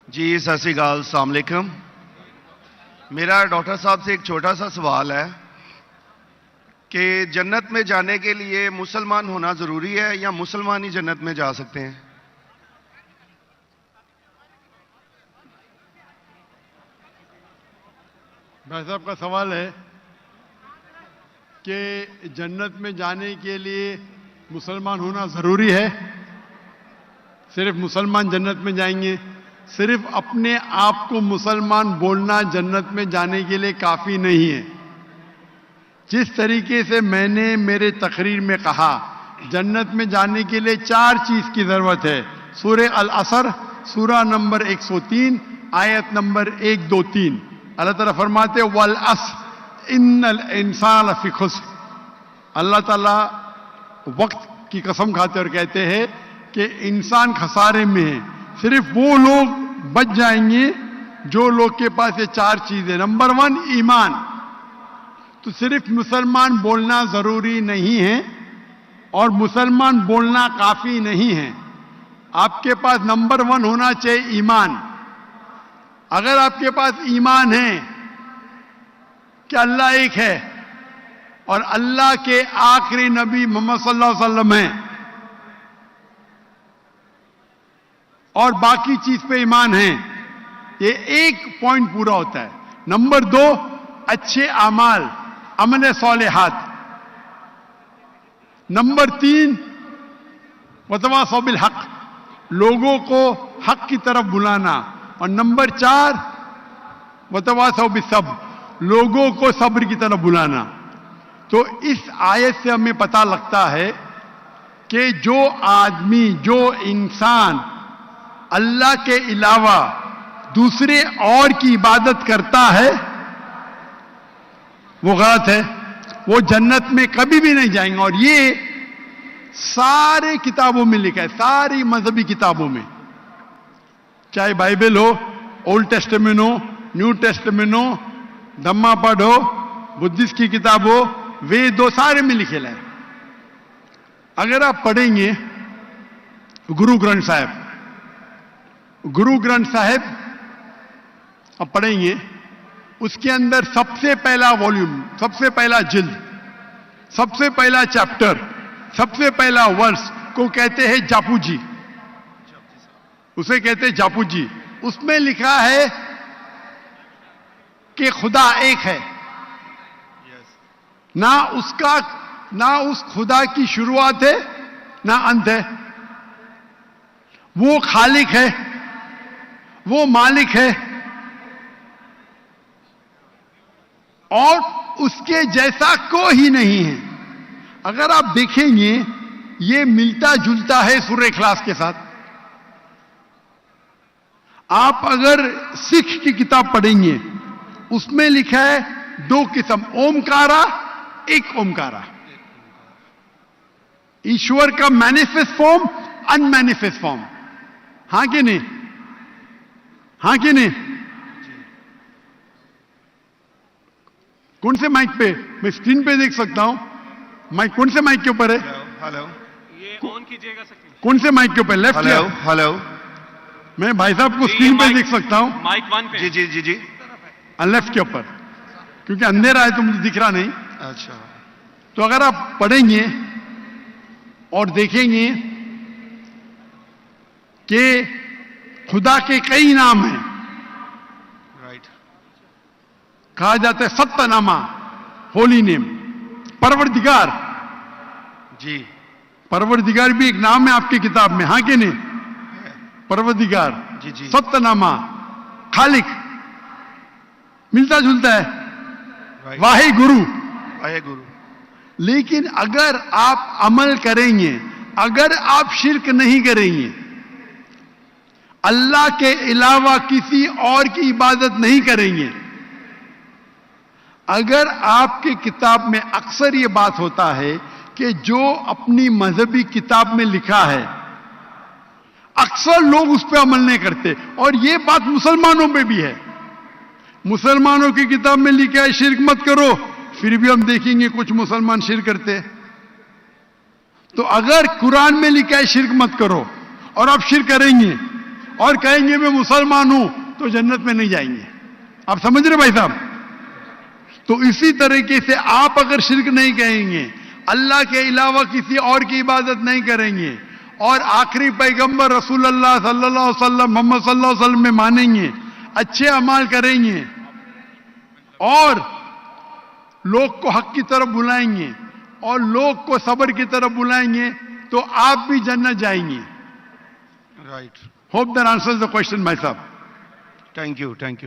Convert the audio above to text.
जी सत श्री अकाल, अस्सलाम वालेकुम। मेरा डॉक्टर साहब से एक छोटा सा सवाल है कि जन्नत में जाने के लिए मुसलमान होना ज़रूरी है या मुसलमान ही जन्नत में जा सकते हैं? भाई साहब का सवाल है कि जन्नत में जाने के लिए मुसलमान होना ज़रूरी है। सिर्फ मुसलमान जन्नत में जाएंगे? सिर्फ अपने आप को मुसलमान बोलना जन्नत में जाने के लिए काफ़ी नहीं है। जिस तरीके से मैंने मेरे तकरीर में कहा, जन्नत में जाने के लिए 4 चीज़ की ज़रूरत है। सूरह अल असर, सूरा नंबर 103, आयत नंबर 1, 2, 3। अल्लाह ताला फरमाते वल अस्र इन्नल इंसान लफी खुस्र। अल्लाह ताला वक्त की कसम खाते और कहते हैं कि इंसान खसारे में है। सिर्फ वो लोग बच जाएंगे जो लोग के पास ये 4 चीजें। नंबर 1 ईमान। तो सिर्फ मुसलमान बोलना जरूरी नहीं है और मुसलमान बोलना काफी नहीं है। आपके पास नंबर 1 होना चाहिए ईमान। अगर आपके पास ईमान है कि अल्लाह एक है और अल्लाह के आखिरी नबी मोहम्मद सल्लल्लाहु अलैहि वसल्लम हैं और बाकी चीज पे ईमान है, ये एक पॉइंट पूरा होता है। नंबर 2 अच्छे अमाल, अमल सालिहात। नंबर 3 वतवासौ बिल हक, लोगों को हक की तरफ बुलाना। और नंबर 4 वतवासौ बिस्सब्र, लोगों को सब्र की तरफ बुलाना। तो इस आयत से हमें पता लगता है कि जो आदमी, जो इंसान अल्लाह के अलावा दूसरे और की इबादत करता है वो गलत है, वो जन्नत में कभी भी नहीं जाएंगे। और ये सारे किताबों में लिखा है, सारी मजहबी किताबों में, चाहे बाइबल हो, ओल्ड टेस्टामेंट हो, न्यू टेस्टामेंट हो, धम्मापद हो, बुद्धिस्ट की किताब हो, वेद हो, सारे में लिखेला है। अगर आप पढ़ेंगे गुरु ग्रंथ साहिब, गुरु ग्रंथ साहिब आप पढ़ेंगे, उसके अंदर सबसे पहला वॉल्यूम, सबसे पहला जिल्द, सबसे पहला चैप्टर, सबसे पहला वर्ष को कहते हैं जापू जी। उसे कहते हैं जापू जी। उसमें लिखा है कि खुदा एक है। ना उस खुदा की शुरुआत है ना अंत है। वो खालिक है, वो मालिक है और उसके जैसा कोई ही नहीं है। अगर आप देखेंगे ये मिलता जुलता है सूरह इखलास के साथ। आप अगर सिख की किताब पढ़ेंगे उसमें लिखा है 2 किस्म, ओमकारा, एक ओमकारा। ईश्वर का मैनिफेस्ट फॉर्म, अनमैनिफेस्ट फॉर्म। हां कि नहीं? हां कि नहीं? कौन से माइक पे? मैं स्क्रीन पे देख सकता हूं। माइक कौन से माइक के ऊपर है? हेलो, ये ऑन कीजिएगा। कौन से माइक के ऊपर? लेफ्ट? Hello, hello. मैं भाई साहब को स्क्रीन पे देख सकता हूं। माइक 1 पे। जी जी जी जी। लेफ्ट के ऊपर, क्योंकि अंधेरा है तो मुझे दिख रहा नहीं। अच्छा, तो अगर आप पढ़ेंगे और देखेंगे कि खुदा के कई नाम हैं। राइट। कहा जाता है सत्तनामा, होली नेम, परवरदिगार। जी, परवरदिगार भी एक नाम है आपकी किताब में, हां कि नहीं? परवरदिगार, जी जी। सत्तनामा, खालिक, मिलता जुलता है। राइट। वाहे गुरु। वाहे गुरु। लेकिन अगर आप अमल करेंगे, अगर आप शिर्क नहीं करेंगे, अल्लाह के अलावा किसी और की इबादत नहीं करेंगे, अगर आपके किताब में अक्सर यह बात होता है कि जो अपनी मजहबी किताब में लिखा है अक्सर लोग उस पर अमल नहीं करते। और यह बात मुसलमानों में भी है। मुसलमानों की किताब में लिखा है शिर्क मत करो, फिर भी हम देखेंगे कुछ मुसलमान शिर्क करते हैं। तो अगर कुरान में लिखा है शिर्क मत करो और आप शिर्क करेंगे और कहेंगे मैं मुसलमान हूं, तो जन्नत में नहीं जाएंगे। आप समझ रहे भाई साहब? तो इसी तरीके से आप अगर शिर्क नहीं कहेंगे, अल्लाह के अलावा किसी और की इबादत नहीं करेंगे, और आखिरी पैगंबर रसूलुल्लाह सल्लल्लाहु अलैहि वसल्लम मोहम्मद सल्लल्लाहु अलैहि वसल्लम में मानेंगे, अच्छे अमाल करेंगे और लोग को हक की तरफ बुलाएंगे और लोग को सब्र की तरफ बुलाएंगे, तो आप भी जन्नत जाएंगे। Right. Hope that answers the question भाई साहब। Thank you, thank you.